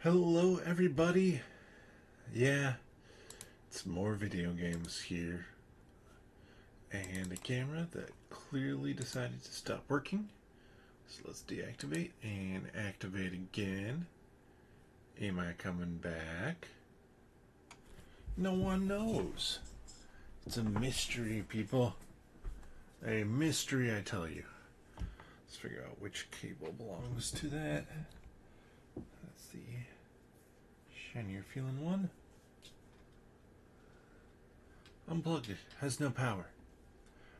Hello, everybody. Yeah, it's more video games here. And a camera that clearly decided to stop working. So let's deactivate and activate again. Am I coming back? No one knows. It's a mystery, people. A mystery, I tell you. Let's figure out which cable belongs to that. That's the shinier feeling one. Unplugged it. Has no power.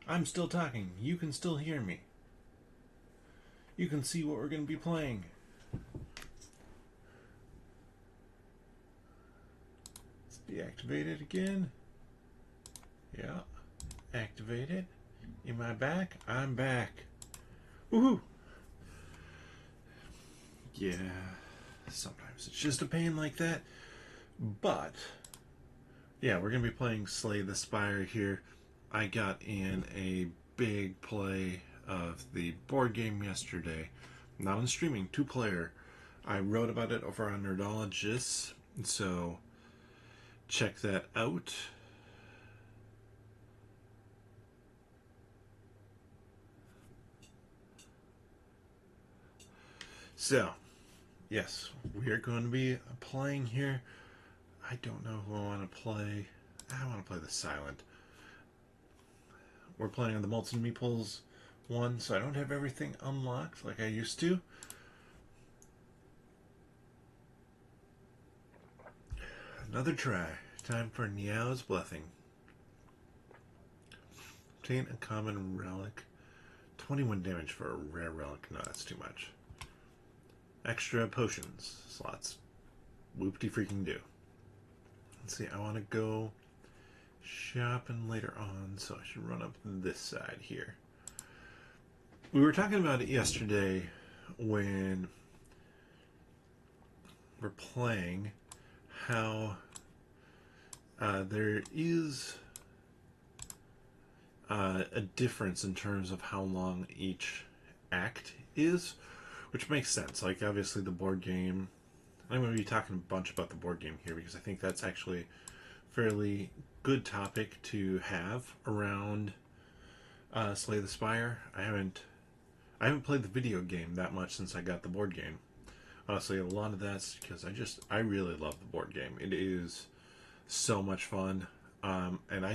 I'm still talking. You can still hear me. You can see what we're going to be playing. Let's deactivate it again. Yeah. Activate it. Am I back? I'm back. Woohoo! Yeah. Sometimes it's just a pain like that. But yeah, we're going to be playing Slay the Spire here. I got in a big play of the board game yesterday. Not on streaming, 2-player. I wrote about it over on Nerdologists, so check that out. So, yes, we are going to be playing here. I don't know who I want to play. I want to play the Silent. We're playing on the Molten Meeples one, so I don't have everything unlocked like I used to. Another try. Time for Niao's Blessing. Obtain a common relic. 21 damage for a rare relic. No, that's too much. Extra potions slots. Whoop-de freaking do. Let's see, I want to go shopping later on, so I should run up this side here. We were talking about it yesterday when we're playing, how there is a difference in terms of how long each act is, which makes sense. Like, obviously, the board game. I'm going to be talking a bunch about the board game here because I think that's actually a fairly good topic to have around Slay the Spire. I haven't played the video game that much since I got the board game. Honestly, a lot of that's because I really love the board game. It is so much fun, and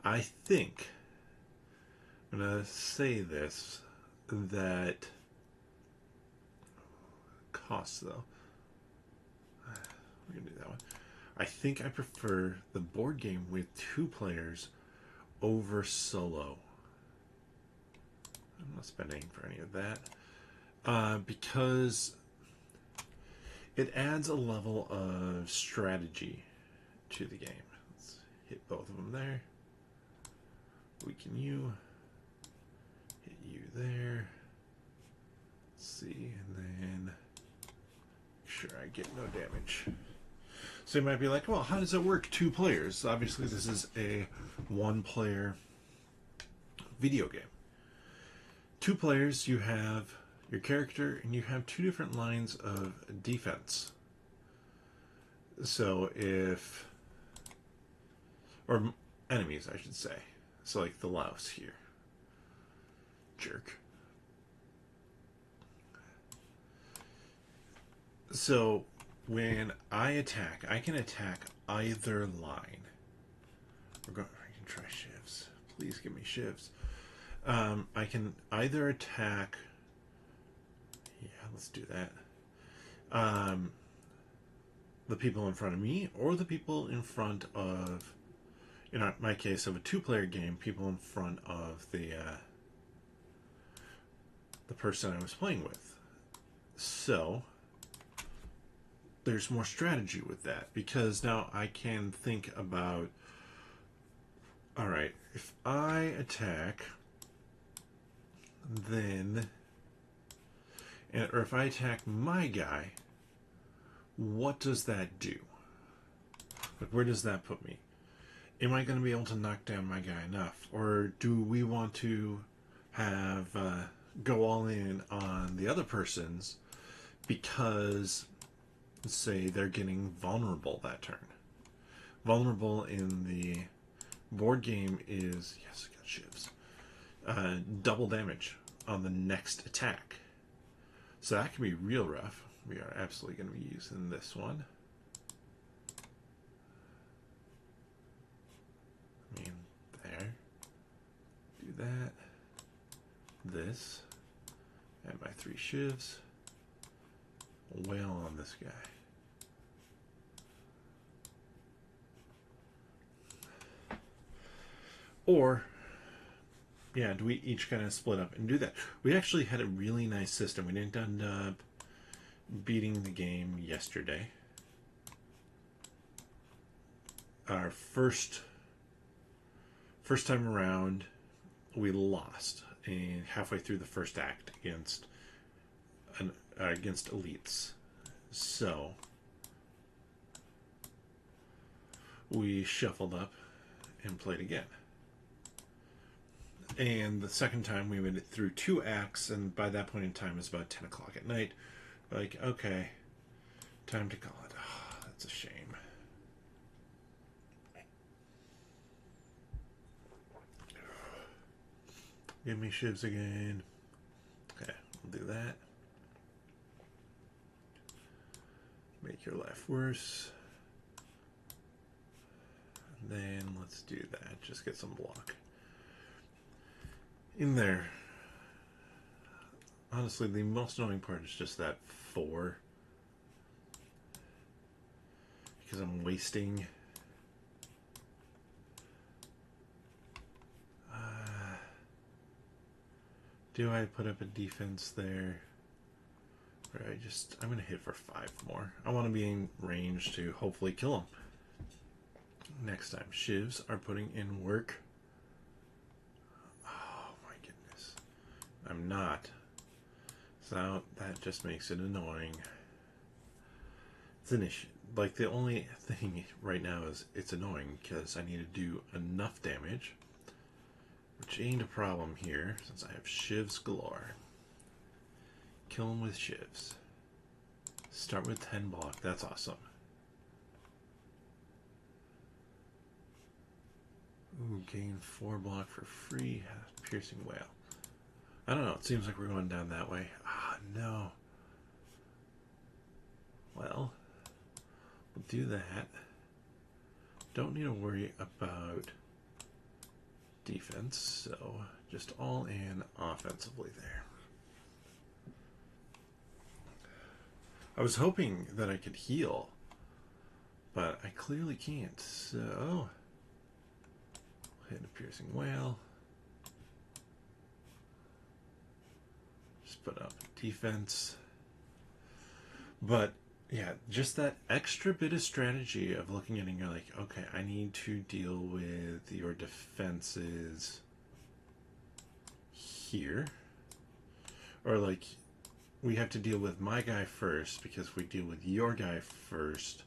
I think I'm gonna say this that costs though. We're gonna do that one. I think I prefer the board game with 2 players over solo. I'm not spending for any of that because it adds a level of strategy to the game. Let's hit both of them there. Weaken you. Hit you there. Let's see, and then make sure I get no damage. So you might be like, well, how does it work 2 players? Obviously, this is a 1-player video game. 2 players, you have your character, and you have 2 different lines of defense. So or enemies, I should say. So like the louse here. Jerk. So when I attack, I can attack either line. I can try shivs. Please give me shivs. I can either attack. Yeah, let's do that. The people in front of me, or the people in front of, in my case of a 2-player game, people in front of the person I was playing with. So there's more strategy with that, because now I can think about, all right, if I attack, then, or if I attack my guy, what does that do? Like, where does that put me? Am I going to be able to knock down my guy enough? Or do we want to have go all in on the other person's because say they're getting vulnerable that turn. Vulnerable in the board game is, yes, I got shivs, double damage on the next attack. So that can be real rough. We are absolutely going to be using this one. I mean, there. Do that. This. Add my 3 shivs. Wail on this guy. Or, yeah, do we each kind of split up and do that? We actually had a really nice system. We didn't end up beating the game yesterday. Our first time around, we lost, and halfway through the first act against elites. So we shuffled up and played again. And the second time we made it through 2 acts, and by that point in time it was about 10 o'clock at night. Like, okay, time to call it. Oh, that's a shame. Give me shivs again. Okay, we'll do that. Make your life worse. And then let's do that. Just get some block in there. Honestly, the most annoying part is just that 4. Because I'm wasting... do I put up a defense there? Or I'm going to hit for 5 more. I want to be in range to hopefully kill him. Next time, shivs are putting in work. Oh my goodness. I'm not. So that just makes it annoying. It's an issue. Like, the only thing right now is it's annoying because I need to do enough damage, which ain't a problem here since I have shivs galore. Kill him with shivs. Start with 10 block. That's awesome. Ooh, gain 4 block for free. Piercing wail. I don't know. It seems like we're going down that way. Ah, no. Well, we'll do that. Don't need to worry about defense, so just all in offensively there. I was hoping that I could heal, but I clearly can't, so hit a piercing wail. Just put up defense. But yeah, just that extra bit of strategy of looking at it and you're like, okay, I need to deal with your defenses here. Or like, we have to deal with my guy first because if we deal with your guy first,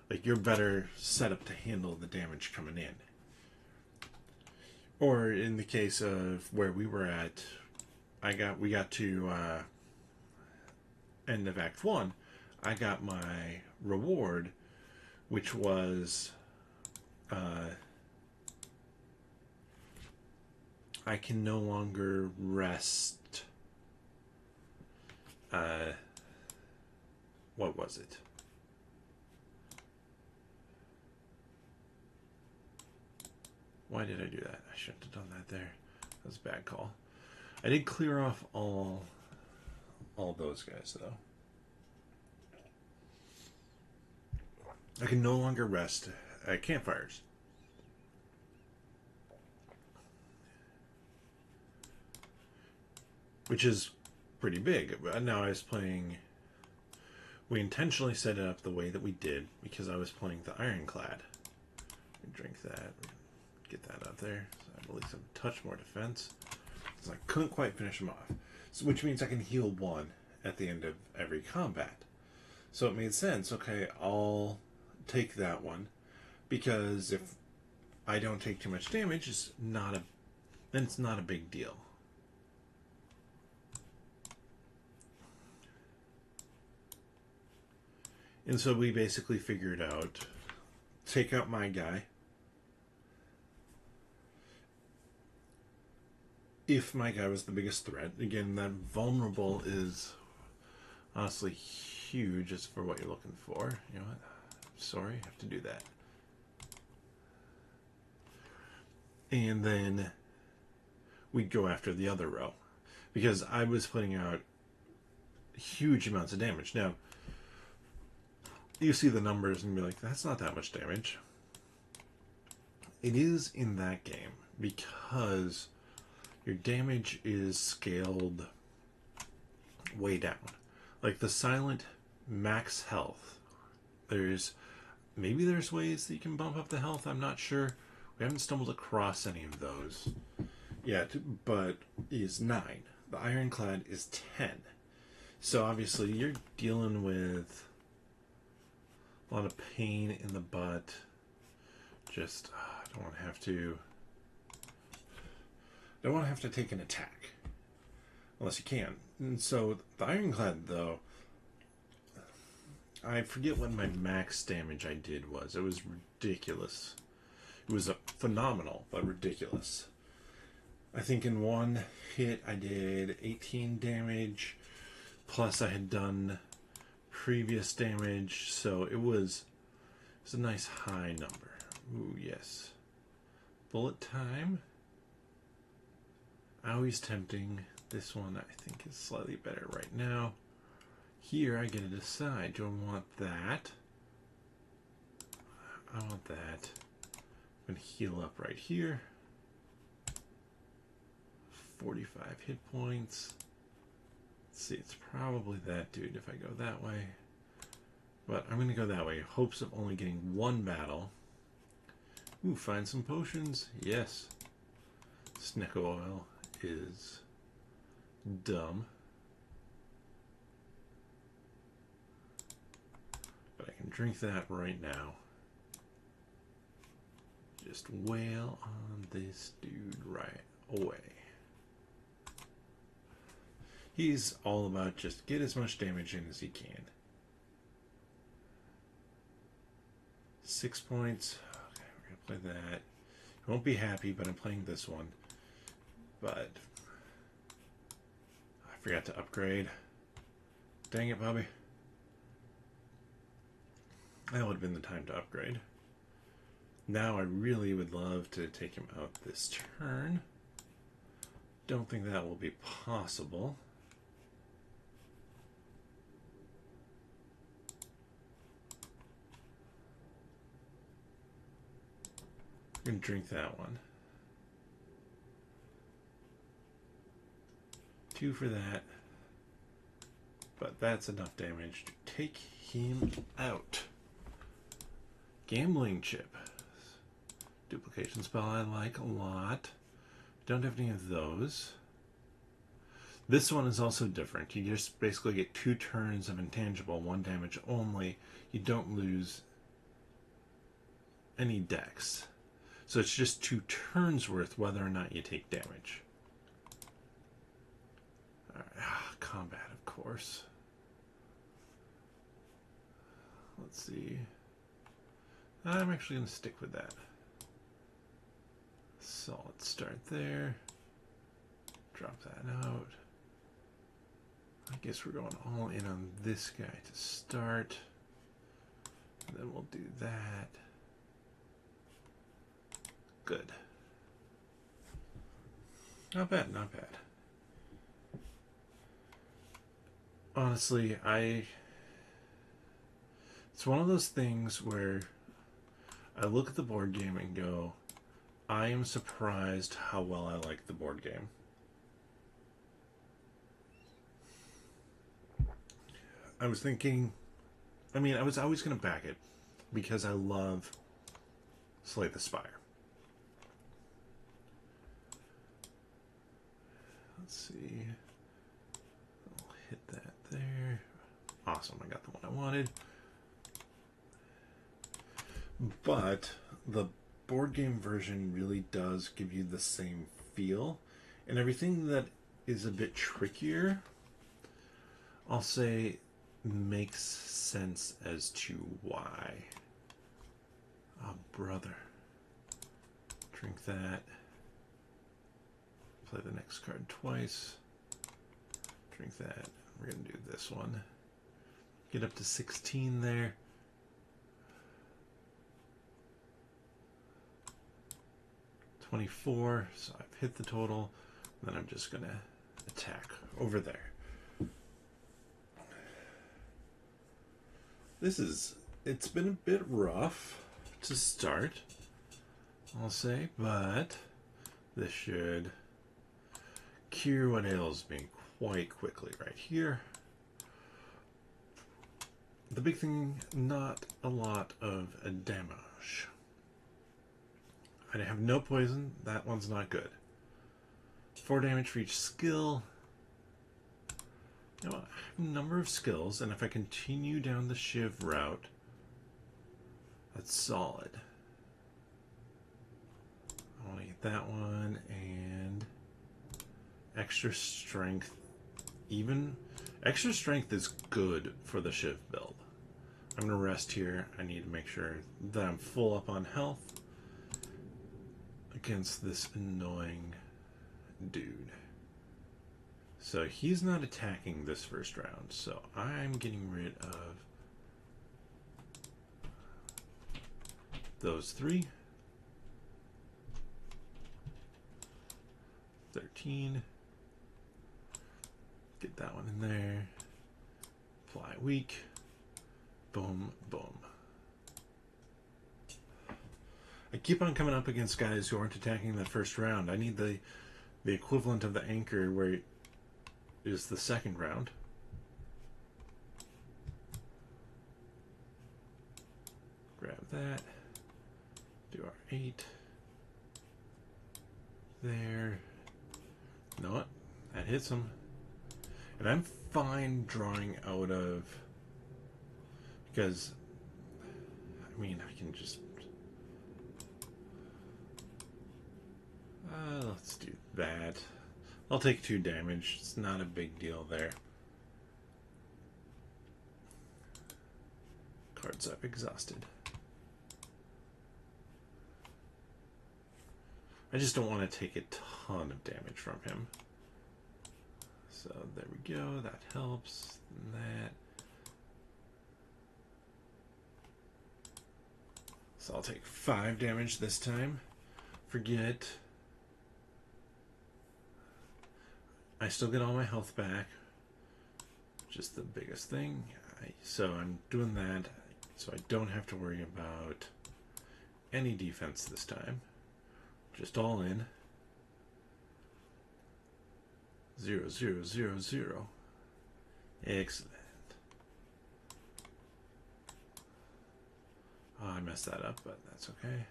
like, you're better set up to handle the damage coming in. Or in the case of where we were at, we got to end of Act 1, I got my reward, which was I can no longer rest. What was it? Why did I do that? I shouldn't have done that there. That was a bad call. I did clear off all those guys, though. I can no longer rest at campfires. Which is pretty big. Now I was playing... We intentionally set it up the way that we did because I was playing the Ironclad. Drink that. Get that up there. So I have at least a touch more defense. So I couldn't quite finish him off. So, which means I can heal 1 at the end of every combat. So it made sense. Okay, I'll take that one. Because if I don't take too much damage, then it's not a big deal. And so we basically figured out, take out my guy. If my guy was the biggest threat, again, that vulnerable is honestly huge as for what you're looking for. You know what? Sorry, I have to do that. And then we'd go after the other row, because I was putting out huge amounts of damage. Now, you see the numbers and be like, that's not that much damage. It is in that game, because your damage is scaled way down. Like the silent max health, maybe there's ways that you can bump up the health, I'm not sure. We haven't stumbled across any of those yet, but is 9. The Ironclad is 10. So obviously you're dealing with a lot of pain in the butt. Just, I don't want to have to take an attack. Unless you can. And so the Ironclad, though, I forget what my max damage I did was. It was ridiculous. It was phenomenal, but ridiculous. I think in one hit I did 18 damage, plus I had done previous damage, so it was a nice high number. Ooh, yes. Bullet time. Always tempting. This one I think is slightly better right now. Here I get to decide, do I want that? I want that. I'm going to heal up right here. 45 hit points. Let's see, it's probably that dude if I go that way. But I'm going to go that way. Hopes of only getting one battle. Ooh, find some potions. Yes. Snick oil is dumb. But I can drink that right now. Just wail on this dude right away. He's all about just get as much damage in as he can. 6 points. Okay, we're going to play that. I won't be happy, but I'm playing this one. But I forgot to upgrade. Dang it, Bobby. That would have been the time to upgrade. Now I really would love to take him out this turn. Don't think that will be possible. I'm going to drink that one. 2 for that. But that's enough damage to take him out. Gambling chip. Duplication spell I like a lot. Don't have any of those. This one is also different. You just basically get 2 turns of intangible, 1 damage only. You don't lose any dex. So it's just 2 turns worth whether or not you take damage. Alright, combat, of course. Let's see. I'm actually going to stick with that. So let's start there. Drop that out. I guess we're going all in on this guy to start. And then we'll do that. Good. Not bad, not bad. Honestly, it's one of those things where I look at the board game and go, I am surprised how well I like the board game. I was thinking, I mean, I was always going to back it because I love Slay the Spire. Let's see. I'll hit that there. Awesome, I got the one I wanted. But the board game version really does give you the same feel. And everything that is a bit trickier, I'll say makes sense as to why. Oh, brother. Drink that. Play the next card twice. Drink that. We're going to do this one. Get up to 16 there. $24, so I've hit the total. Then I'm just going to attack over there. It's been a bit rough to start, I'll say, but this should cure what ails me quite quickly right here. The big thing, not a lot of damage. I have no poison. That one's not good. 4 damage for each skill. You know, I have a number of skills, and if I continue down the Shiv route, that's solid. I want to get that one, and extra strength. Even extra strength is good for the Shiv build. I'm going to rest here. I need to make sure that I'm full up on health against this annoying dude. So he's not attacking this first round, so I'm getting rid of those 3. 13. Get that one in there. Apply weak. Boom, boom. I keep on coming up against guys who aren't attacking that first round. I need the equivalent of the anchor where it is the second round. Grab that. Do our 8. There. You know what? That hits him. And I'm fine drawing out of... Because, I mean, I can just... let's do that. I'll take 2 damage. It's not a big deal there. Cards up, exhausted. I just don't want to take a ton of damage from him. So there we go. That helps. And that. So I'll take 5 damage this time. Forget. I still get all my health back. Just the biggest thing. So I'm doing that so I don't have to worry about any defense this time. Just all in. 0, 0, 0, 0. Excellent. Oh, I messed that up, but that's okay.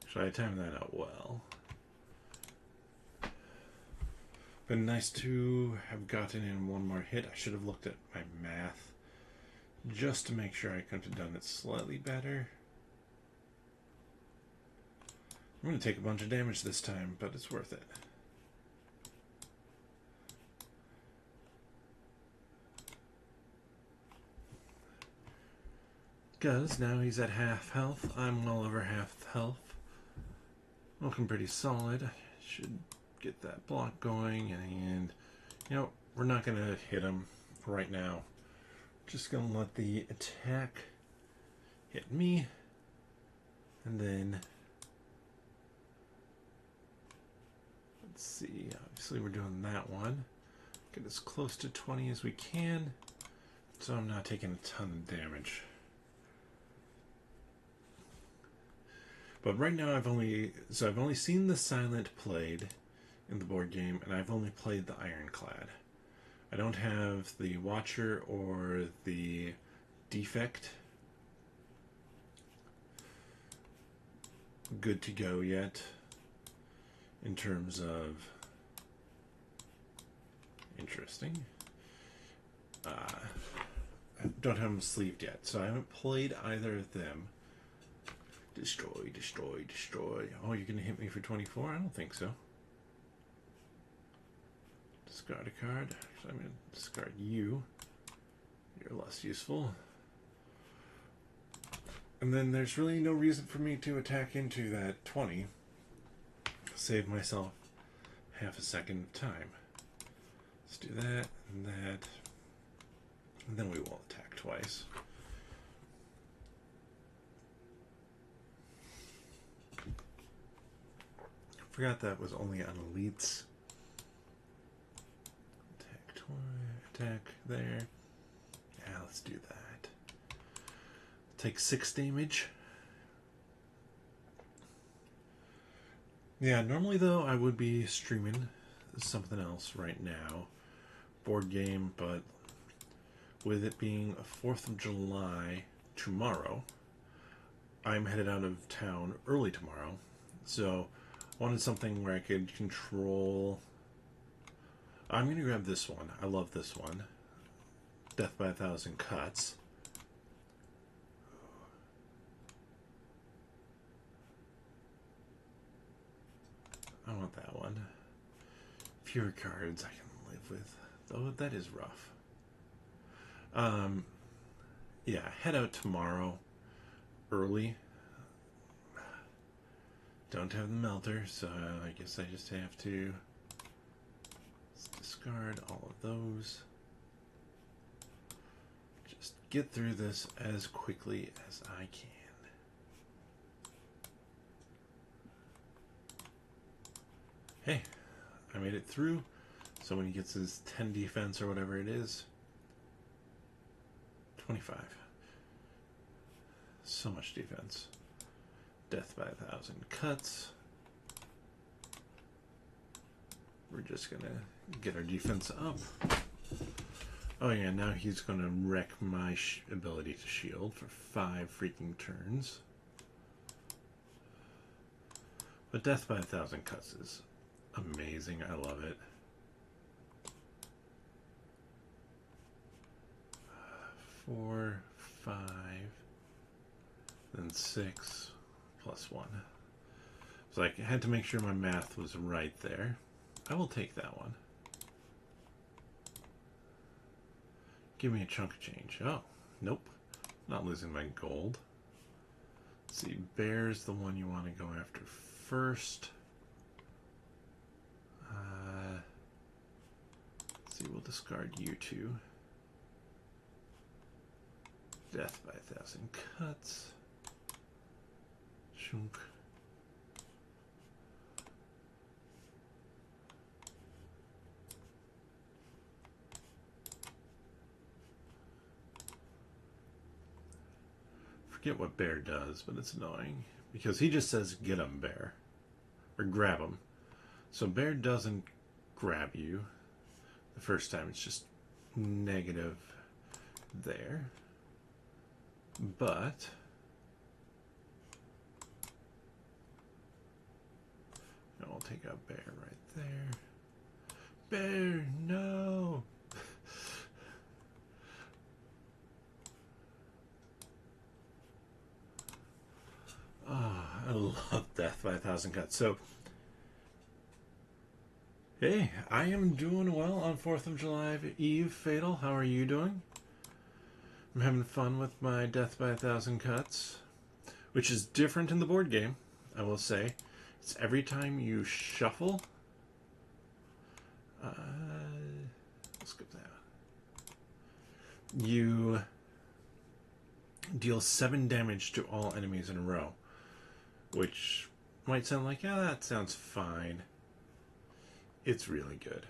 Should I time that out well? Been nice to have gotten in one more hit. I should have looked at my math just to make sure I could have done it slightly better. I'm going to take a bunch of damage this time, but it's worth it. Because now he's at half health. I'm well over half health. Looking pretty solid. Should get that block going, and you know, we're not going to hit him right now. Just going to let the attack hit me, and then let's see, obviously we're doing that one. Get as close to 20 as we can, so I'm not taking a ton of damage. But right now I've only seen the Silent played in the board game, and I've only played the Ironclad. I don't have the Watcher or the Defect good to go yet in terms of interesting. I don't have them sleeved yet, so I haven't played either of them. Destroy, destroy, destroy. Oh, you're going to hit me for 24? I don't think so. Discard a card. Actually, I'm going to discard you. You're less useful. And then there's really no reason for me to attack into that 20. Save myself half a second of time. Let's do that and that. And then we will attack twice. Forgot that was only on elites. Attack twice. Attack there. Yeah, let's do that. Take 6 damage. Yeah, normally though I would be streaming something else right now. Board game, but with it being 4th of July tomorrow, I'm headed out of town early tomorrow. So I wanted something where I could control. I'm going to grab this one. I love this one. Death by 1,000 Cuts. I want that one. Fewer cards I can live with. Though that is rough. Yeah, head out tomorrow early. Don't have the melter, so I guess I just have to discard all of those. Just get through this as quickly as I can. Hey, I made it through. So when he gets his 10 defense or whatever it is, 25. So much defense. Death by 1,000 Cuts. We're just gonna get our defense up. Oh yeah, now he's gonna wreck my ability to shield for 5 freaking turns. But Death by 1,000 Cuts is amazing. I love it. 4, 5, then 6, plus 1. So I had to make sure my math was right there. I will take that one. Give me a chunk of change. Oh, nope. Not losing my gold. Let's see, Bear's the one you want to go after first. Let's see, we'll discard you two. Death by 1,000 Cuts. Shunk. Forget what Bear does, but it's annoying because he just says get him, Bear, or grab him. So Bear doesn't grab you the first time. It's just negative there. But I'll take out Bear right there. Bear, no. Oh, I love Death by 1,000 Cuts. So, hey, I am doing well on 4th of July Eve, Fatal. How are you doing? I'm having fun with my Death by 1,000 Cuts, which is different in the board game, I will say. It's every time you shuffle. Let's skip that. You deal 7 damage to all enemies in a row, which might sound like, yeah, that sounds fine. It's really good.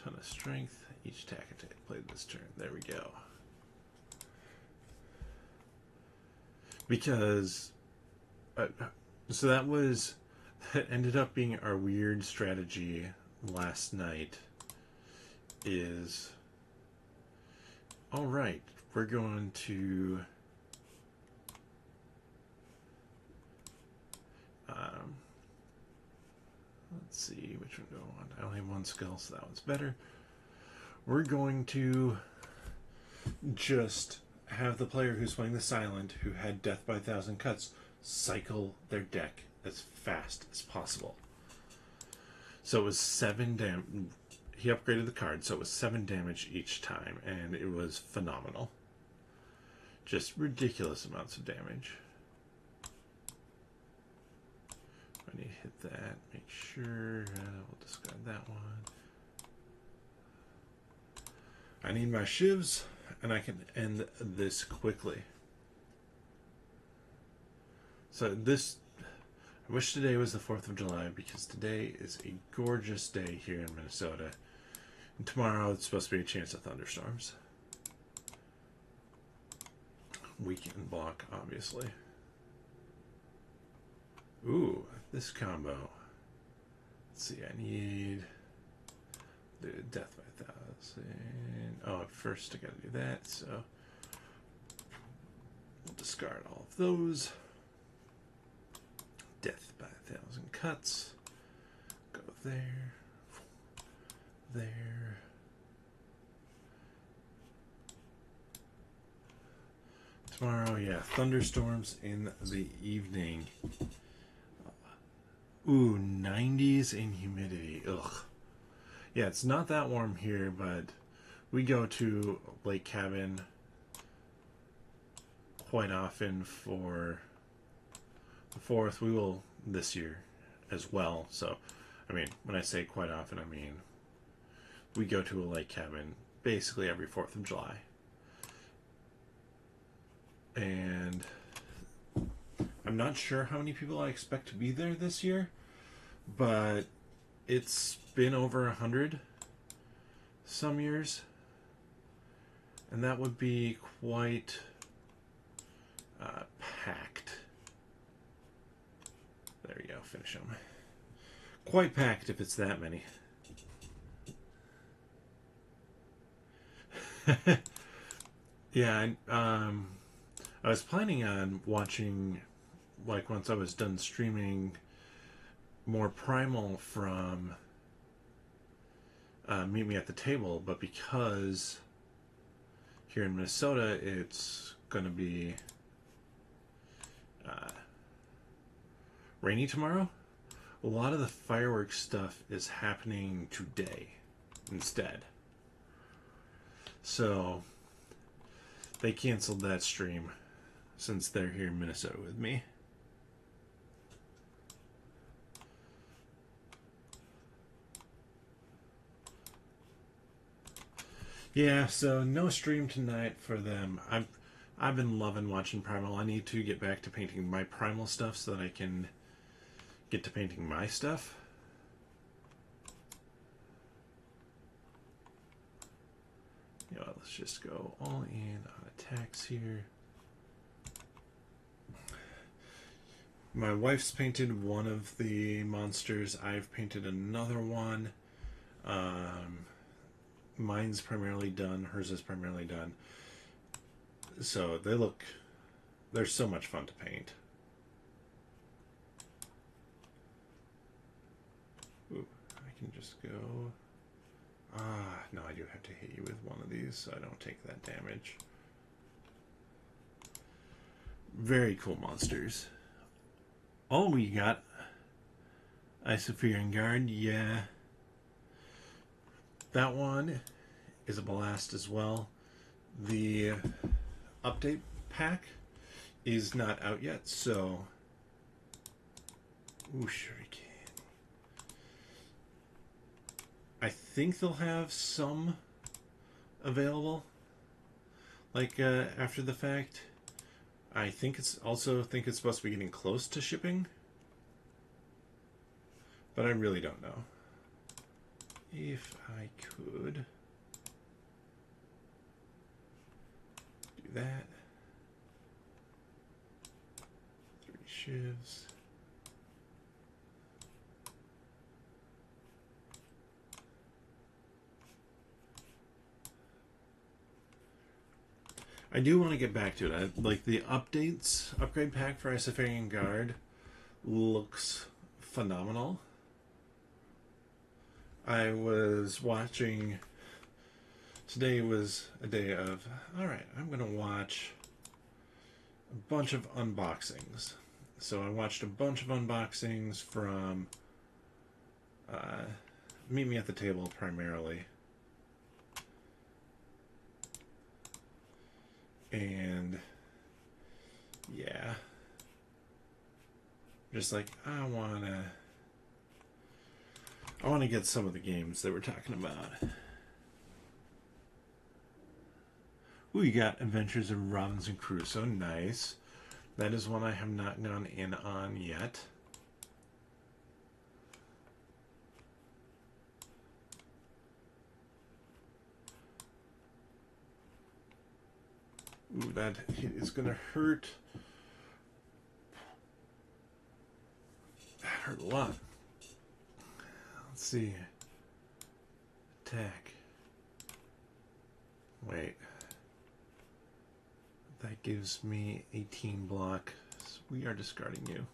Ton of strength. Each attack played this turn. There we go. Because so that ended up being our weird strategy last night. Is all right. We're going to let's see which one do I want. I only have one skill, so that one's better. We're going to just have the player who's playing the Silent, who had Death by 1,000 Cuts, cycle their deck as fast as possible. So it was 7 damage. He upgraded the card, so it was 7 damage each time, and it was phenomenal. Just ridiculous amounts of damage. I need to hit that. Make sure. We'll discard that one. I need my shivs, and I can end this quickly. So this, I wish today was the 4th of July, because today is a gorgeous day here in Minnesota. And tomorrow it's supposed to be a chance of thunderstorms. Weekend block, obviously. Ooh, this combo. Let's see, I need the death by 1,000. Oh, first I gotta do that, so we'll discard all of those. Death by 1,000 cuts. Go there. There. Tomorrow, yeah, thunderstorms in the evening. Ooh, 90s in humidity. Ugh. Yeah, it's not that warm here, but we go to Lake Cabin quite often for the 4th. We will this year as well. So, I mean, when I say quite often, I mean we go to a lake cabin basically every 4th of July. And I'm not sure how many people I expect to be there this year, but it's been over 100 some years, and that would be quite packed. There you go, finish them. Quite packed if it's that many. Yeah, I was planning on watching, like once I was done streaming, more Primal from Meet Me at the Table, but because here in Minnesota it's going to be rainy tomorrow, a lot of the fireworks stuff is happening today instead. So they canceled that stream since they're here in Minnesota with me. Yeah, so no stream tonight for them. I've been loving watching Primal. I need to get back to painting my Primal stuff so that I can get to painting my stuff. You know, let's just go all in on attacks here. My wife's painted one of the monsters. I've painted another one. Mine's primarily done. Hers is primarily done. So they're so much fun to paint. Ooh, I can just go. No, I do have to hit you with one of these so I don't take that damage. Very cool monsters. Oh, we got Isopherian Guard, yeah. That one is a blast as well. The update pack is not out yet, so... Ooh, Shuriken. I think they'll have some available, like, after the fact. I think it's supposed to be getting close to shipping, but I really don't know. If I could do that. 3 shivs. I do want to get back to it. Like the upgrade pack for Isopherian Guard looks phenomenal. I was watching, today was a day of, alright, I'm going to watch a bunch of unboxings. So I watched a bunch of unboxings from Meet me at the table primarily. And yeah, just like I wanna get some of the games that we're talking about. Ooh, you got Adventures of Robinson Crusoe, nice. That is one I have not gone in on yet. Ooh, that is gonna hurt. That hurt a lot. Let's see. Attack. Wait. That gives me 18 block. So we are discarding you.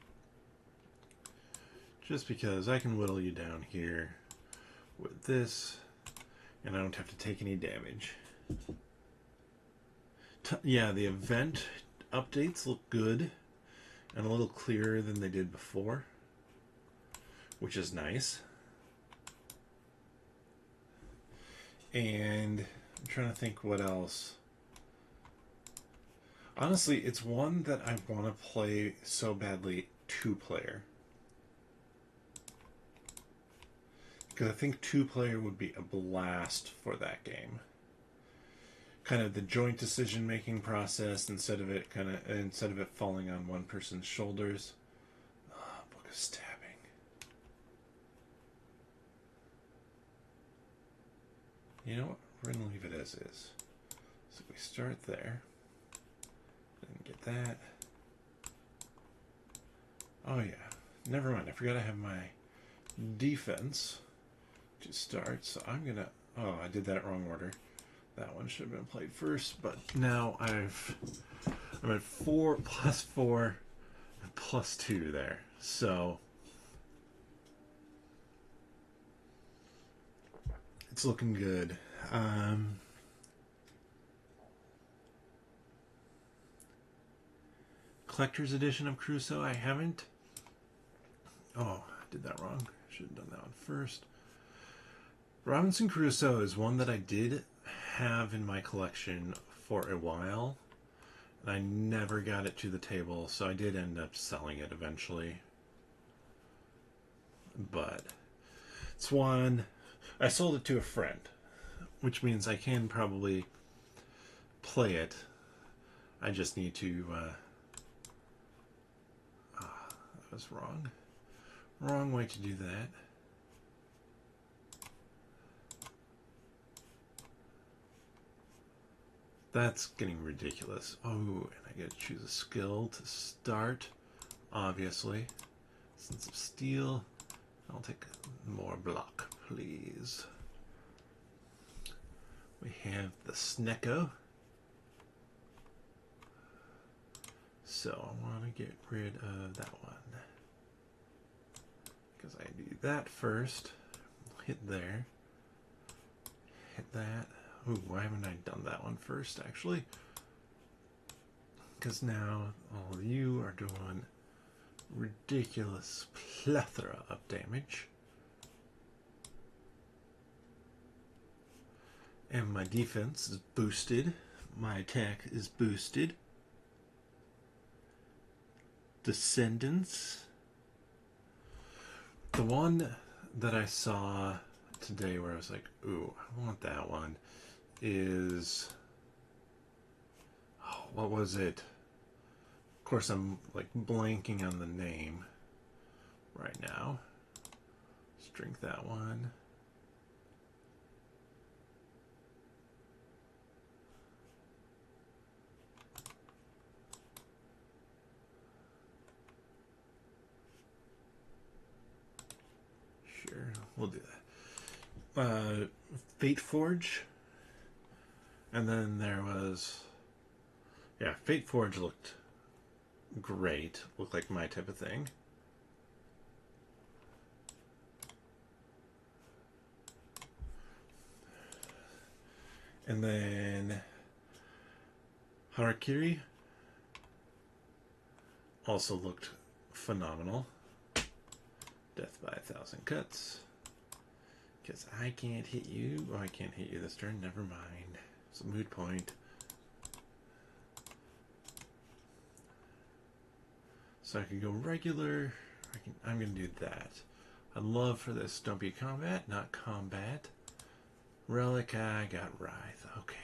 Just because I can whittle you down here with this, and I don't have to take any damage. Yeah, the event updates look good and a little clearer than they did before, which is nice. And I'm trying to think what else. Honestly, it's one that I want to play so badly 2-player. Because I think 2-player would be a blast for that game. Kind of the joint decision-making process instead of it falling on one person's shoulders. Book of Stabbing. You know what? We're gonna leave it as is. So we start there. Didn't get that. Oh yeah. Never mind. I forgot I have my defense to start. So I'm gonna. Oh, I did that wrong order. That one should have been played first, but now I'm at 4 plus 4 plus 2 there. So it's looking good. Collector's edition of Crusoe, I haven't. Oh, I did that wrong. Should have done that one first. Robinson Crusoe is one that I did have in my collection for a while, and I never got it to the table, so I did end up selling it eventually. But it's one I sold it to a friend, which means I can probably play it. I just need to that was wrong way to do that. That's getting ridiculous. Oh, and I gotta choose a skill to start, obviously. Sense of Steel. I'll take more block, please. We have the Snecko. So I want to get rid of that one. Because I do that first. Hit there. Hit that. Ooh, why haven't I done that one first, actually? Because now all of you are doing ridiculous plethora of damage. And my defense is boosted. My attack is boosted. Descendants. The one that I saw today where I was like, ooh, I want that one, is, oh, what was it? Of course, I'm like blanking on the name right now. Let's drink that one. Sure, we'll do that. Fate Forge. And then there was, yeah, Fate Forge looked great. Looked like my type of thing. And then Harakiri also looked phenomenal. Death by 1,000 Cuts. Because I can't hit you. Oh, I can't hit you this turn. Never mind. It's a moot point. So I can go regular. I'm going to do that. I'd love for this. Don't be combat, not combat. Relic, I got Writhe. Okay.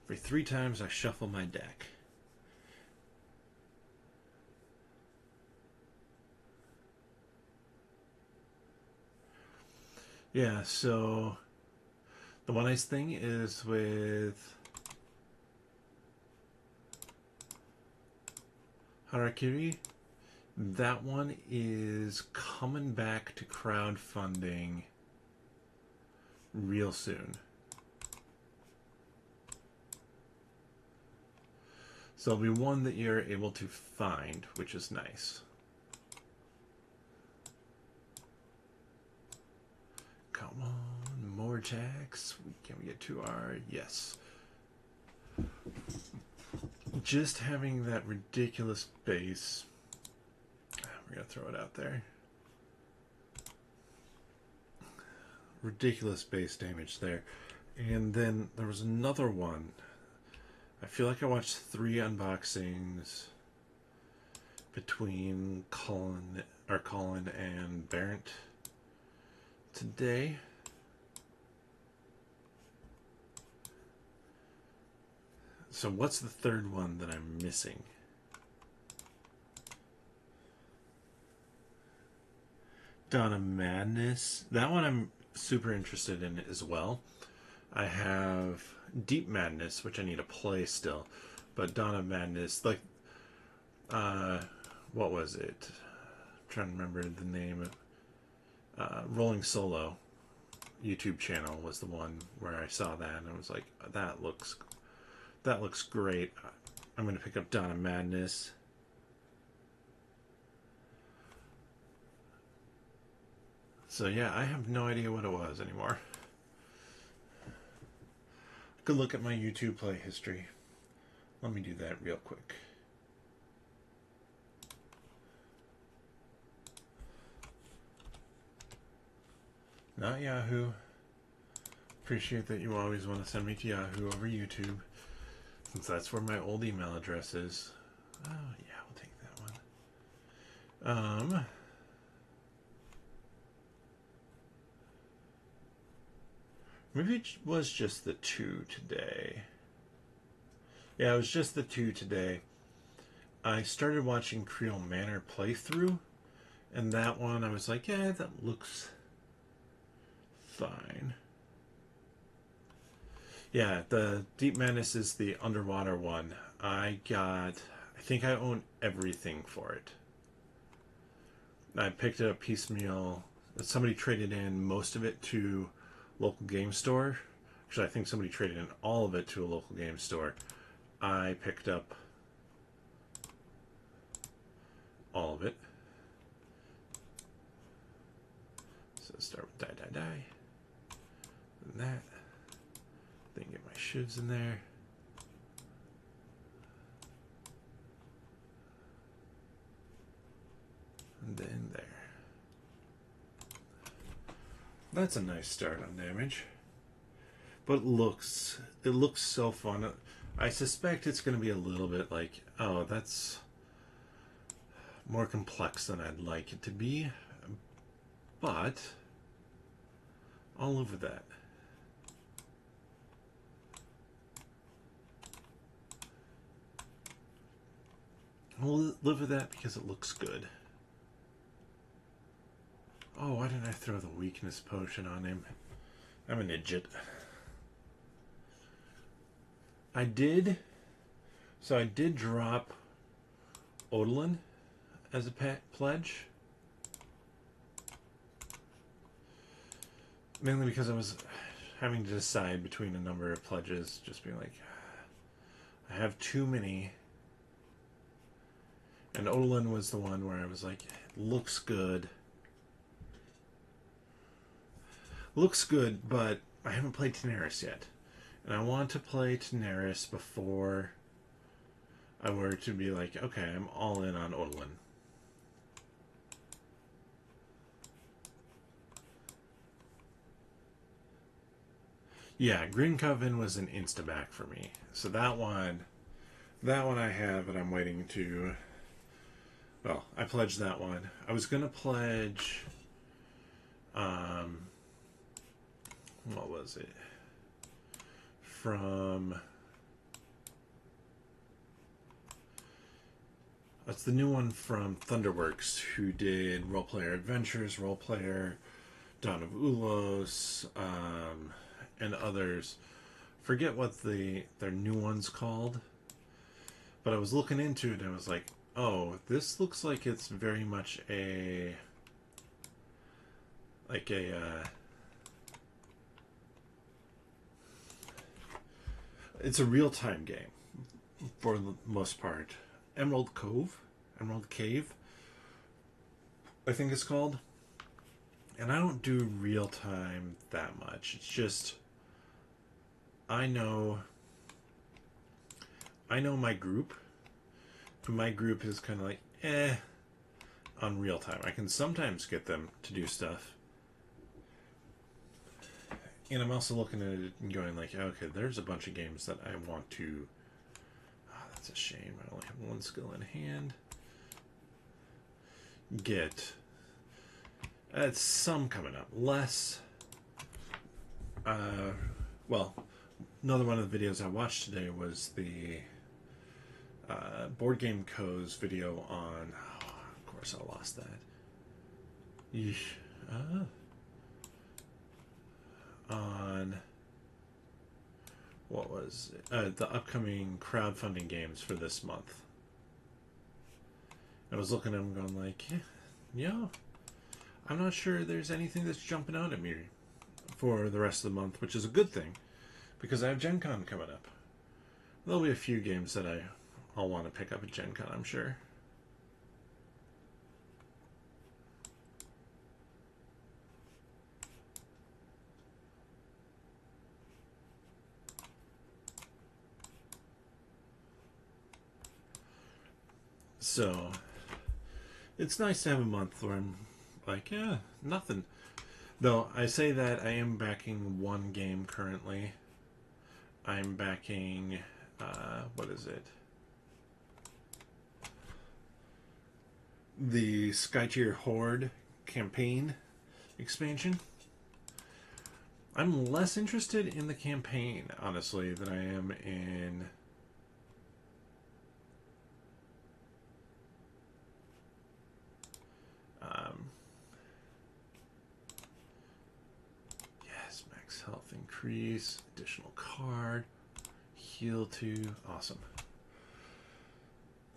Every 3 times I shuffle my deck. Yeah, so the one nice thing is with Harakiri, that one is coming back to crowdfunding real soon. So it'll be one that you're able to find, which is nice. Come on, more attacks. Can we get 2R? Yes. Just having that ridiculous base. We're going to throw it out there. Ridiculous base damage there. And then there was another one. I feel like I watched 3 unboxings between Colin and Barrett today. So what's the third one that I'm missing? Dawn of Madness. That one I'm super interested in as well. I have Deep Madness, which I need to play still. But Dawn of Madness, like, what was it? I'm trying to remember the name. Rolling Solo YouTube channel was the one where I saw that, and I was like, that looks great. I'm going to pick up Dawn of Madness. So yeah, I have no idea what it was anymore. I could look at my YouTube play history. Let me do that real quick. Not Yahoo. Appreciate that you always want to send me to Yahoo over YouTube, since that's where my old email address is. Oh yeah, we'll take that one. Maybe it was just the 2 today. Yeah, it was just the 2 today. I started watching Creole Manor playthrough, and that one I was like, yeah, that looks fine. Yeah, the Deep Madness is the underwater one. I think I own everything for it. I picked it up piecemeal. Somebody traded in most of it to local game store. Actually, I think somebody traded in all of it to a local game store. I picked up all of it. So start with die, die, die. And that. Then get my shivs in there. And then there. That's a nice start on damage. But it looks so fun. I suspect it's going to be a little bit like, oh, that's more complex than I'd like it to be. But all over that. I'll live with that because it looks good. Oh, why didn't I throw the weakness potion on him? I'm an idiot. I did drop Odalin as a pledge. Mainly because I was having to decide between a number of pledges, just being like, I have too many. And Odalin was the one where I was like, looks good. Looks good, but I haven't played Daenerys yet. And I want to play Daenerys before I were to be like, okay, I'm all in on Odalin. Yeah, Green Coven was an insta-back for me. So that one I have, and I'm waiting to... Well, I pledged that one. I was going to pledge... what was it? From... That's the new one from Thunderworks, who did Role Player Adventures, Role Player, Dawn of Ulos, and others. Forget what their new one's called. But I was looking into it and I was like, oh, this looks like it's very much a... it's a real-time game, for the most part. Emerald Cave, I think it's called. And I don't do real-time that much. It's just... I know my group. And my group is kind of like, on real time. I can sometimes get them to do stuff. And I'm also looking at it and going like, okay, there's a bunch of games that I want to... Oh, that's a shame. I only have one skill in hand. Get... some coming up. Less... well, another one of the videos I watched today was the Board Game Co's video on... Oh, of course I lost that. Yeesh. On... What was it? The upcoming crowdfunding games for this month. I was looking at them going like, yeah, I'm not sure there's anything that's jumping out at me for the rest of the month, which is a good thing, because I have Gen Con coming up. There'll be a few games that I'll want to pick up at Gen Con, I'm sure. So, it's nice to have a month where I'm like, yeah, nothing. Though, I say that I am backing one game currently. I'm backing, what is it? The Skytier Horde campaign expansion. I'm less interested in the campaign, honestly, than I am in... yes, max health increase, additional card, heal 2, awesome.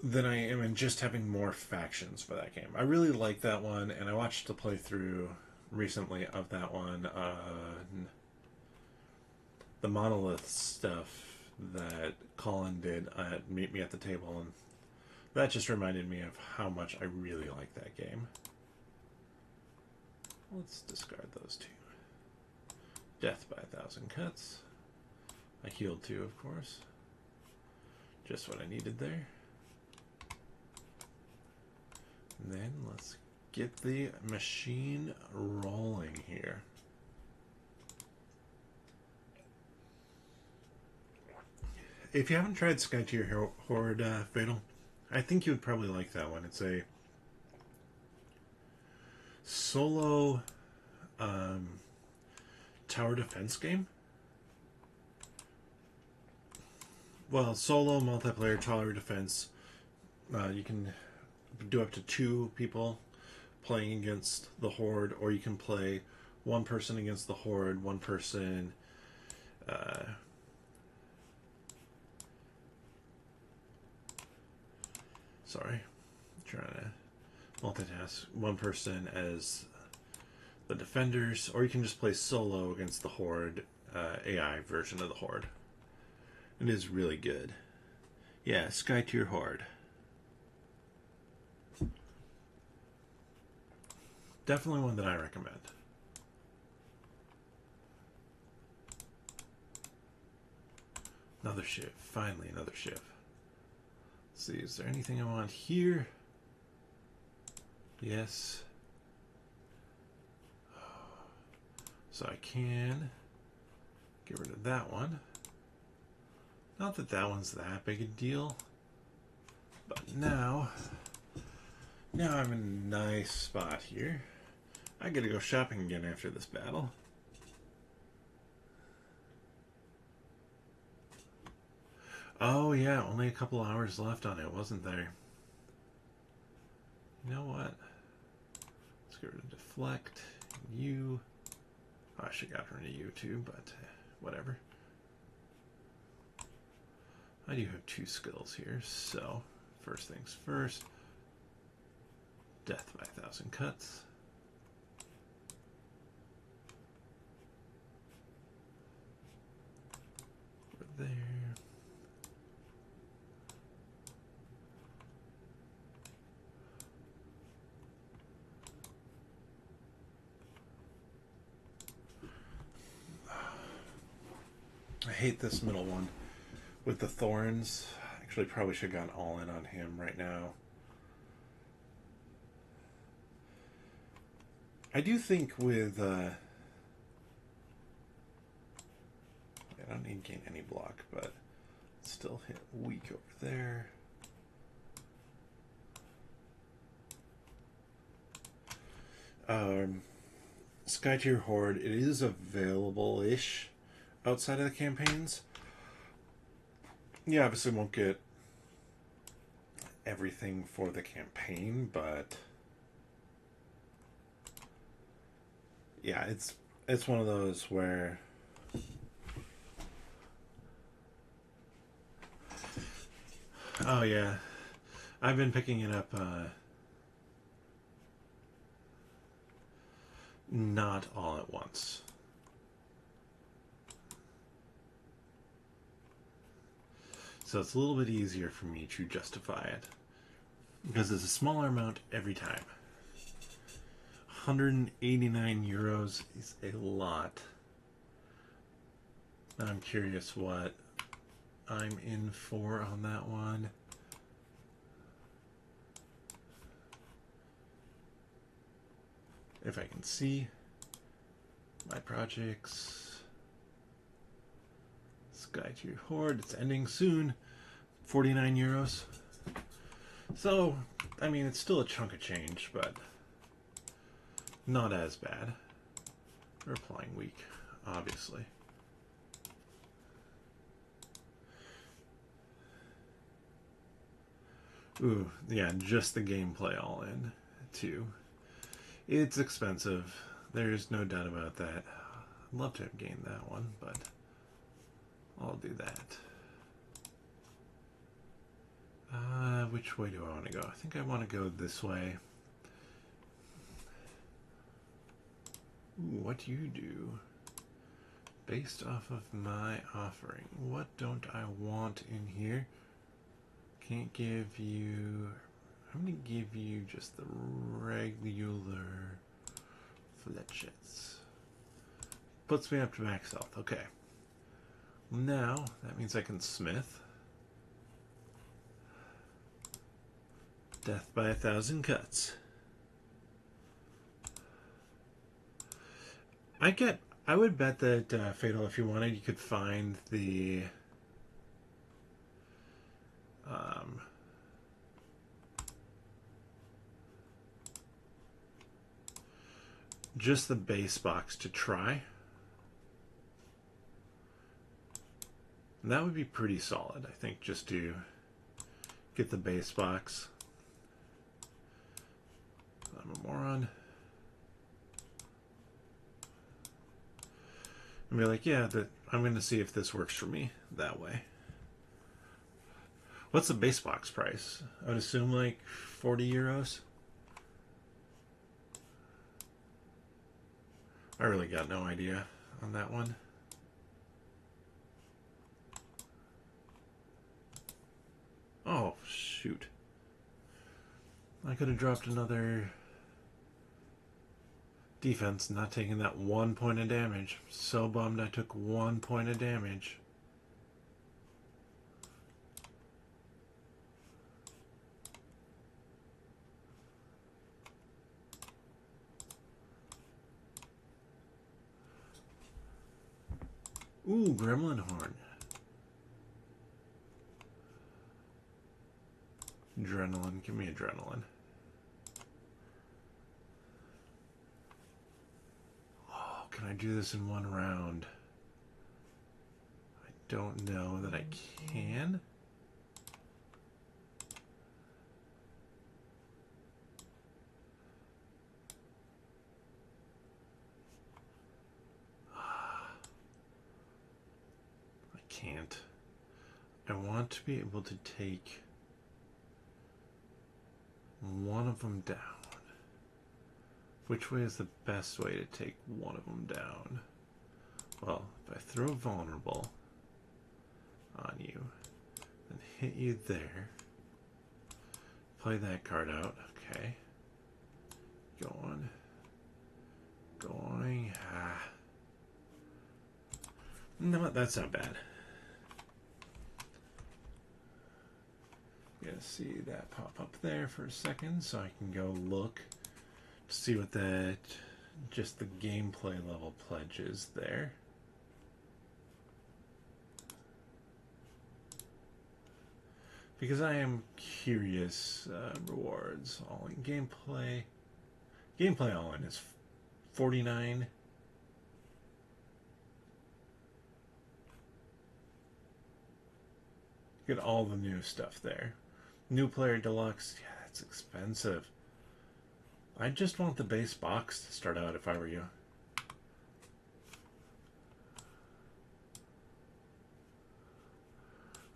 Than I am in just having more factions for that game. I really like that one, and I watched the playthrough recently of that one. The Monolith stuff that Colin did at Meet Me at the Table, and that just reminded me of how much I really like that game. Let's discard those two. Death by 1,000 cuts. I healed 2, of course. Just what I needed there. And then let's get the machine rolling here. If you haven't tried Skytier Horde Fatal, I think you would probably like that one. It's a solo tower defense game. Well, solo multiplayer tower defense. You can do up to 2 people playing against the Horde, or you can play 1 person against the Horde, 1 person sorry, trying to multitask. 1 person as the defenders, or you can just play solo against the Horde, AI version of the Horde. It is really good. Yeah, Skytier Horde. Definitely one that I recommend. Another ship. Finally, another ship. Let's see, is there anything I want here? Yes. So I can Get rid of that one. Not that that one's that big a deal. But now I'm in a nice spot here. I gotta go shopping again after this battle. Oh yeah, only a couple hours left on it, wasn't there? You know what? Let's get rid of deflect. You. Oh, I should have gotten rid of you too, but whatever. I do have 2 skills here, so first things first. Death by 1,000 cuts. Over there. I hate this middle one with the thorns. Actually, probably should have gone all in on him right now. I do think with I don't need to gain any block, but still hit weak over there. Sky Tier Horde, it is available-ish outside of the campaigns. Yeah, obviously won't get everything for the campaign, but yeah, it's one of those where oh yeah, I've been picking it up not all at once. So it's a little bit easier for me to justify it because it's a smaller amount every time. 189 euros is a lot. I'm curious what I'm in for on that one. If I can see my projects. Sky Tier Horde, it's ending soon. 49 euros. So, I mean, it's still a chunk of change, but not as bad. We're applying weak, obviously. Ooh, yeah, just the gameplay all in, too. It's expensive. There's no doubt about that. I'd love to have gained that one, but I'll do that. Which way do I want to go? I think I want to go this way. Ooh, what do you do? Based off of my offering, what don't I want in here? Can't give you... I'm going to give you just the regular fletchets. Puts me up to max health. Okay. Now, that means I can smith. Death by 1,000 cuts. I would bet that Fatal, if you wanted, you could find the just the base box to try. And that would be pretty solid, I think, just to get the base box. I'm a moron. And be like, yeah, I'm going to see if this works for me that way. What's the base box price? I would assume like 40 euros. I really got no idea on that one. Oh, shoot. I could have dropped another defense, not taking that 1 point of damage. So bummed I took 1 point of damage. Ooh, Gremlin Horn. Adrenaline. Give me adrenaline. Oh, can I do this in one round? I don't know that I can. I can't. I want to be able to take one of them down. Which way is the best way to take one of them down? Well, if I throw vulnerable on you, then hit you there, play that card out, okay. Going. No, that's not bad. Yeah, see that pop up there for a second, so I can go look to see what that, just the gameplay level pledge is there. Because I am curious, rewards, all in gameplay. Gameplay all in is 49. Get all the new stuff there. New player deluxe, yeah, that's expensive. I just want the base box to start out if I were you.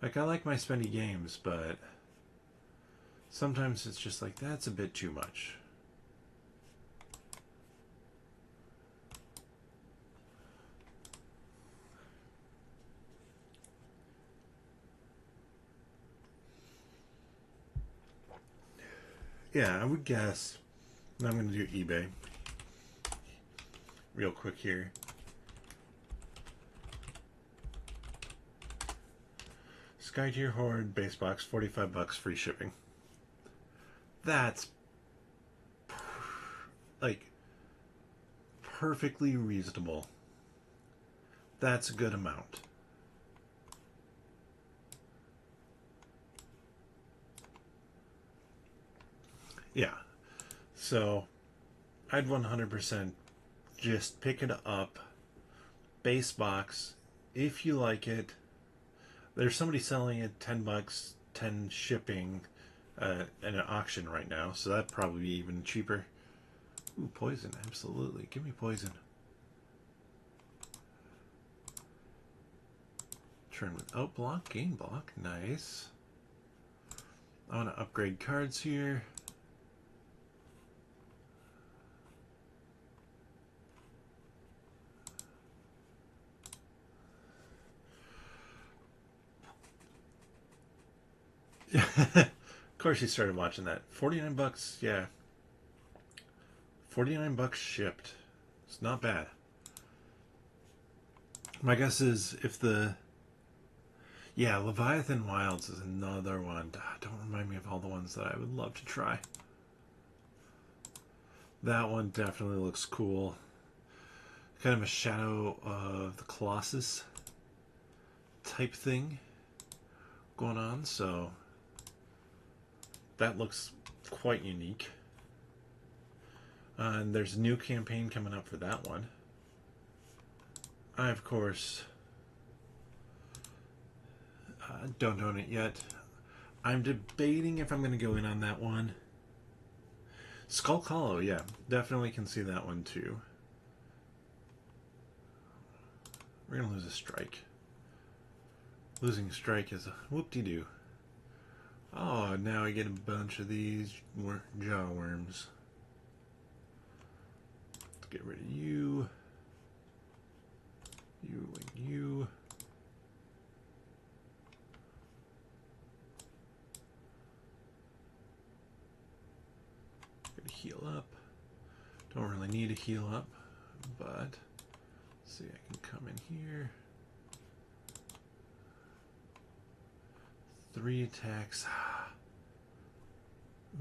Like, I like my spendy games, but sometimes it's just like, that's a bit too much. Yeah, I would guess. I'm going to do eBay real quick here. Sky Tier Horde base box, $45 free shipping. That's like perfectly reasonable. That's a good amount. Yeah. So I'd 100% just pick it up. Base box. If you like it, there's somebody selling it $10, 10 shipping at an auction right now, so that'd probably be even cheaper. Ooh, poison, absolutely. Give me poison. Turn without block, gain block, nice. I want to upgrade cards here. Of course you started watching that. 49 bucks, yeah. 49 bucks shipped. It's not bad. My guess is if the... Yeah, Leviathan Wilds is another one. Don't remind me of all the ones that I would love to try. That one definitely looks cool. Kind of a Shadow of the Colossus type thing going on, so that looks quite unique. And there's a new campaign coming up for that one. I, of course, don't own it yet. I'm debating if I'm going to go in on that one. Skull Hollow, yeah, definitely can see that one too. We're going to lose a strike. Losing a strike is a whoop-de-doo. Oh, now I get a bunch of these jaw worms. Let's get rid of you. You and you. Gotta heal up. Don't really need to heal up, but let's see, I can come in here. 3 attacks.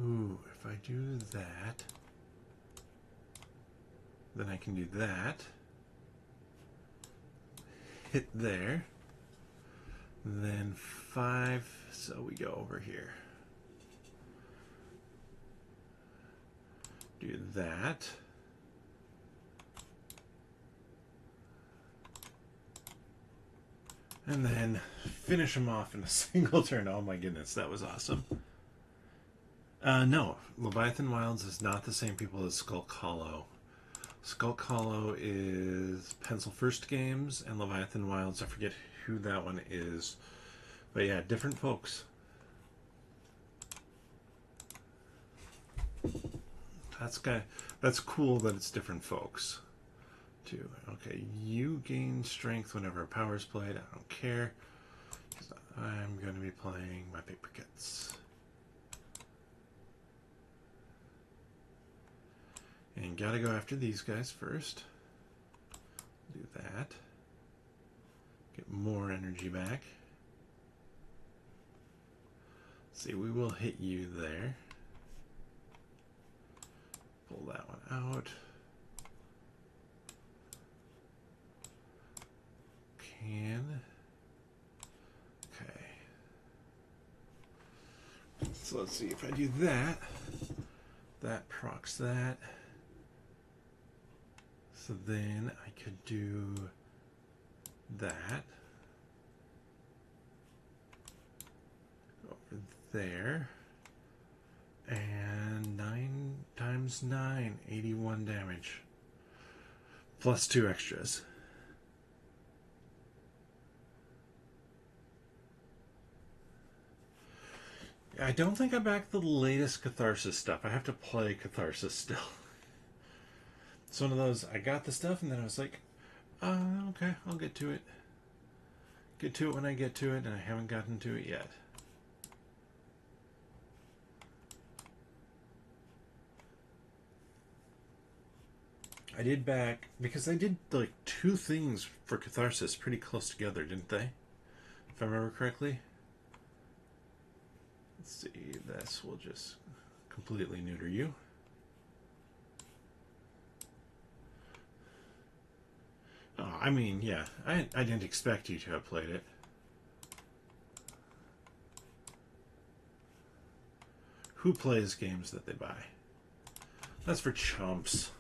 Ooh, if I do that, then I can do that. hit there. Then 5, so we go over here. Do that. And then finish them off in a single turn. Oh my goodness, that was awesome. No, Leviathan Wilds is not the same people as Skulk Hollow. Skulk Hollow is Pencil First Games, and Leviathan Wilds, I forget who that one is. But yeah, different folks. That's cool that it's different folks. Too. Okay, you gain strength whenever a power is played. I don't care. I'm going to be playing my paper cuts. And gotta go after these guys first. Do that. Get more energy back. See, we will hit you there. Pull that one out. Okay. So let's see if I do that. That procs that. So then I could do that. Over there. And 9 times 9, 81 damage. Plus 2 extras. I don't think I backed the latest Catharsis stuff. I have to play Catharsis still. It's one of those, I got the stuff and then I was like, okay, I'll get to it. Get to it when I get to it, and I haven't gotten to it yet. I did back, because they did like 2 things for Catharsis pretty close together, didn't they? If I remember correctly. Let's see, this will just completely neuter you. Oh, I mean, yeah, I didn't expect you to have played it. Who plays games that they buy? That's for chumps.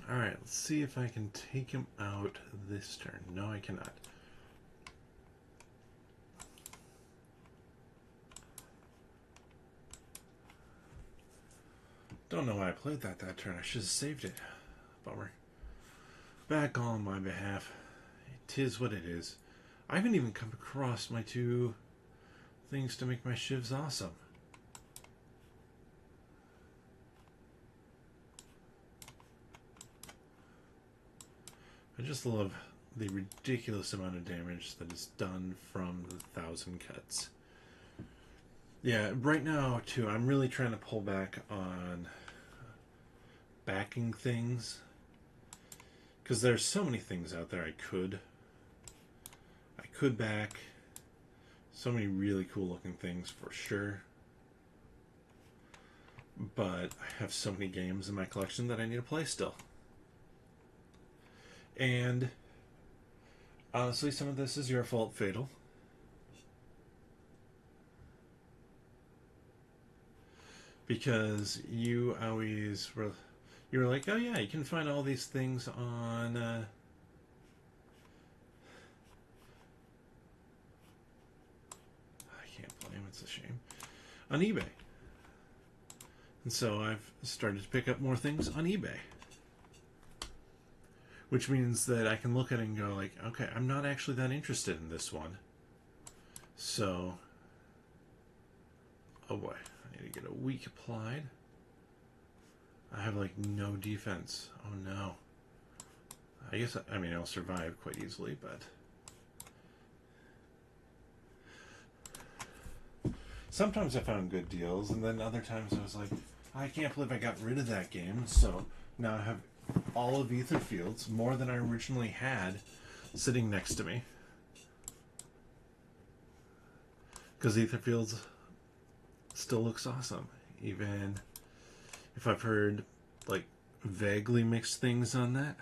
Alright, let's see if I can take him out this turn. No, I cannot. Don't know why I played that turn. I should have saved it. Bummer. Back on my behalf. Tis what it is. I haven't even come across my 2 things to make my shivs awesome. I just love the ridiculous amount of damage that is done from the 1,000 cuts. Yeah, right now, too, I'm really trying to pull back on backing things. Because there's so many things out there I could back. So many really cool looking things for sure. But I have so many games in my collection that I need to play still. And honestly, some of this is your fault, Fatal. Because you always were, you were like, oh yeah, you can find all these things on I can't blame, it's a shame, on eBay. And so I've started to pick up more things on eBay. Which means that I can look at it and go like, okay, I'm not actually that interested in this one. So, oh boy, I need to get a weak applied. I have like no defense. Oh no. I guess, I mean, I'll survive quite easily, but sometimes I found good deals, and then other times I was like, I can't believe I got rid of that game, so now I have all of Etherfields, more than I originally had, sitting next to me. Because Etherfields still looks awesome, even if I've heard like vaguely mixed things on that.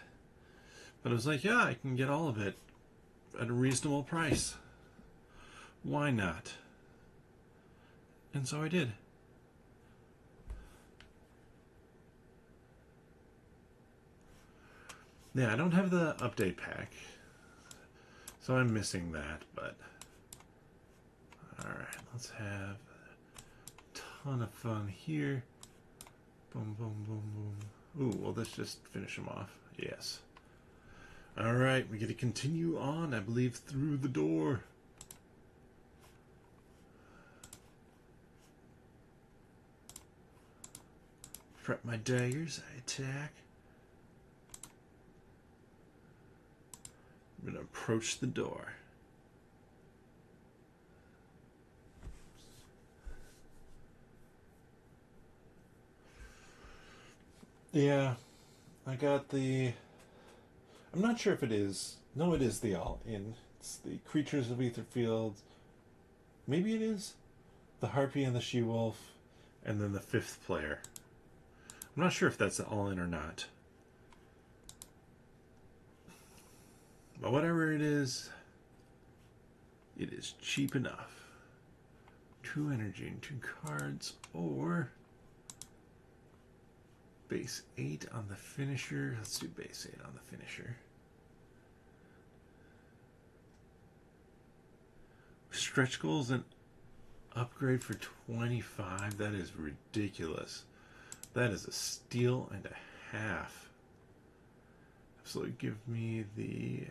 But I was like, yeah, I can get all of it at a reasonable price. Why not? And so I did. Yeah, I don't have the update pack, so I'm missing that, but alright, let's have a ton of fun here. Boom, boom, boom, boom. Ooh, well, let's just finish him off. Yes. Alright, we get to continue on, I believe, through the door. Prep my daggers, I attack. I'm going to approach the door. Yeah, I got the... I'm not sure if it is. No, it is the all-in. It's the Creatures of Aetherfield. Maybe it is. The Harpy and the She-Wolf. And then the 5th player. I'm not sure if that's the all-in or not. But whatever it is cheap enough. 2 energy and 2 cards, or base 8 on the finisher. Let's do base 8 on the finisher. Stretch goals and upgrade for 25. That is ridiculous. That is a steal and a half. So give me the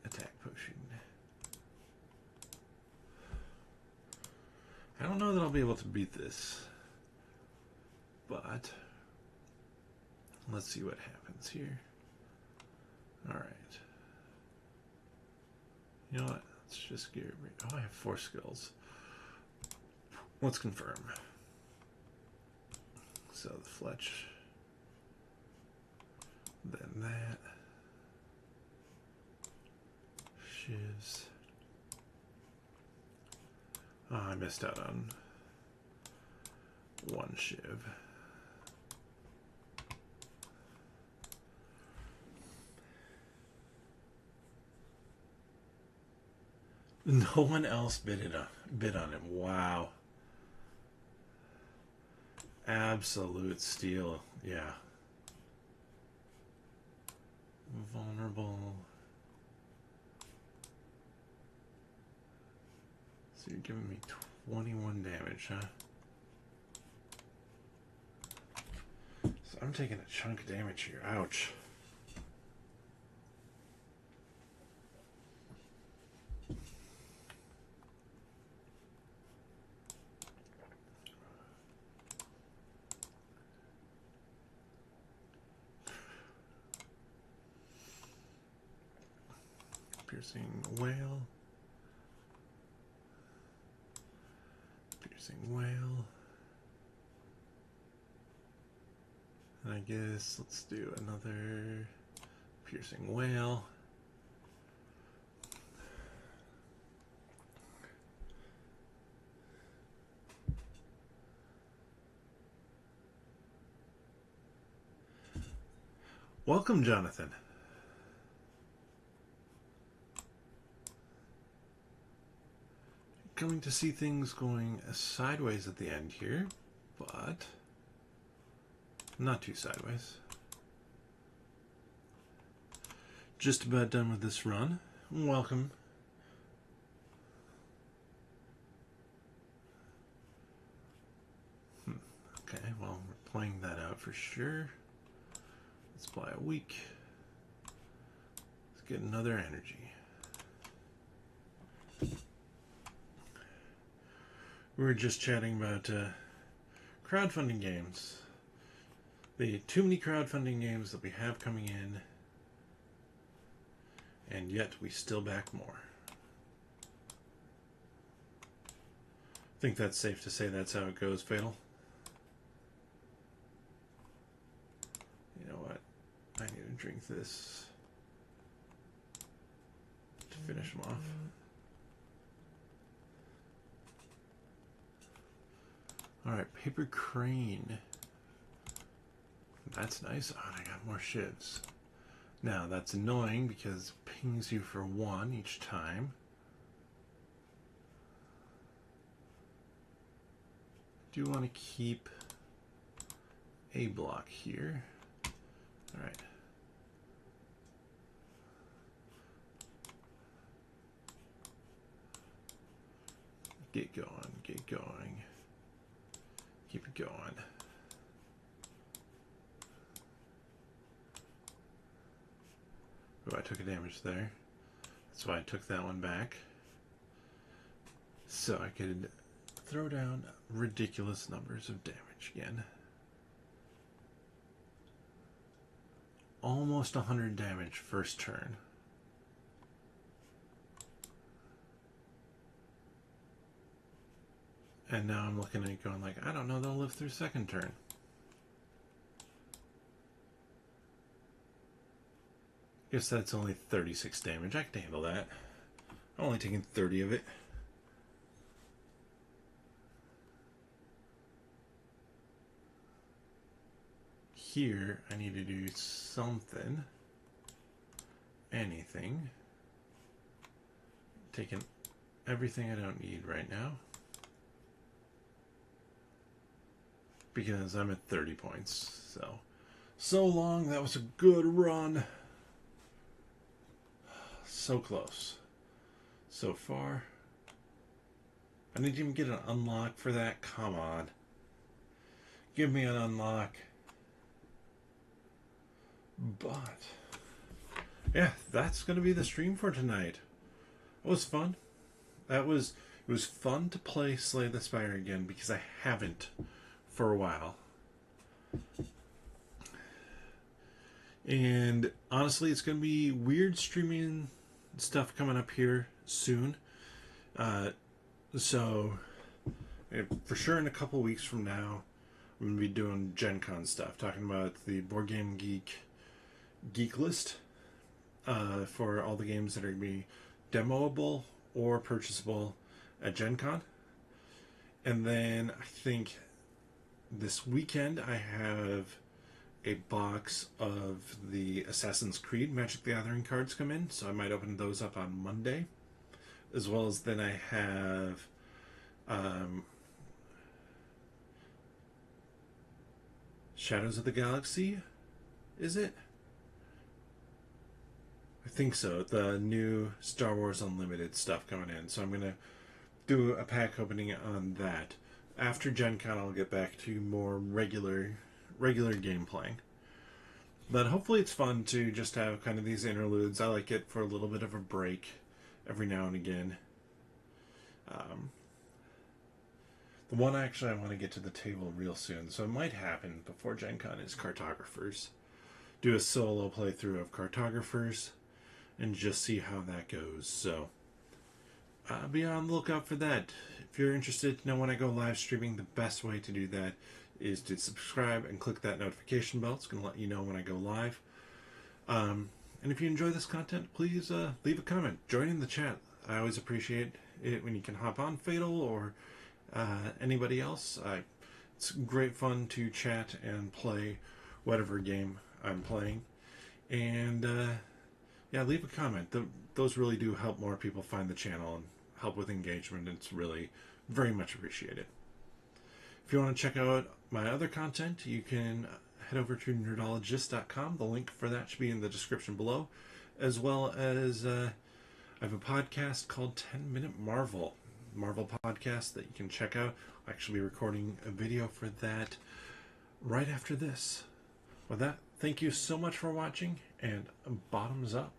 attack potion. I don't know that I'll be able to beat this, but let's see what happens here. Alright. You know what? Let's just get rid. Oh, I have 4 skills. Let's confirm. So the Fletch. Then that. Shivs. Oh, I missed out on 1 shiv. No one else bid on him. Wow. Absolute steal. Yeah. Vulnerable. So you're giving me 21 damage, huh? So I'm taking a chunk of damage here. Ouch. Piercing Whale. Piercing Whale. And I guess let's do another Piercing Whale. Welcome, Jonathan. Going to see things going sideways at the end here, but not too sideways. Just about done with this run. Welcome. Okay, well, we're playing that out for sure. Let's play a week. Let's get another energy. We were just chatting about crowdfunding games. The too many crowdfunding games that we have coming in, and yet we still back more. I think that's safe to say that's how it goes, Fatal. You know what? I need to drink this to finish them off. Alright, Paper Crane. That's nice. Oh, and I got more shivs. Now, that's annoying because it pings you for 1 each time. I do want to keep a block here. Alright. Get going, get going. Keep it going. Oh, I took a damage there. That's why I took that one back. So I could throw down ridiculous numbers of damage again. Almost 100 damage first turn. And now I'm looking at it going like, I don't know they'll live through second turn. Guess that's only 36 damage. I can handle that. I'm only taking 30 of it. Here, I need to do something. Anything. Taking everything I don't need right now. Because I'm at 30 points. So long. That was a good run. So close. So far. I didn't even get an unlock for that. Come on. Give me an unlock. But yeah, that's going to be the stream for tonight. It was fun. It was fun to play Slay the Spire again because I haven't for a while. And honestly, it's going to be weird streaming stuff coming up here soon. So for sure in a couple weeks from now, I'm going to be doing Gen Con stuff, talking about the Board Game Geek list for all the games that are going to be demoable or purchasable at Gen Con. And then I think this weekend I have a box of the Assassin's Creed Magic the Gathering cards come in, so I might open those up on Monday. As well as then I have Shadows of the Galaxy, is it? I think so. The new Star Wars Unlimited stuff coming in. So I'm going to do a pack opening on that. After Gen Con, I'll get back to more regular game playing. But hopefully it's fun to just have kind of these interludes. I like it for a little bit of a break every now and again. The one actually I want to get to the table real soon, so it might happen before Gen Con, is Cartographers. Do a solo playthrough of Cartographers and just see how that goes. So be on the lookout for that. If you're interested to know when I go live streaming, the best way to do that is to subscribe and click that notification bell. It's going to let you know when I go live. And if you enjoy this content, please leave a comment. Join in the chat. I always appreciate it when you can hop on Fatal or anybody else. It's great fun to chat and play whatever game I'm playing. And yeah, leave a comment. Those really do help more people find the channel and help with engagement. It's really very much appreciated. If you want to check out my other content, you can head over to nerdologist.com. The link for that should be in the description below. As well as I have a podcast called 10 Minute Marvel podcast that you can check out. I'll actually be recording a video for that right after this. With that, thank you so much for watching, and bottoms up.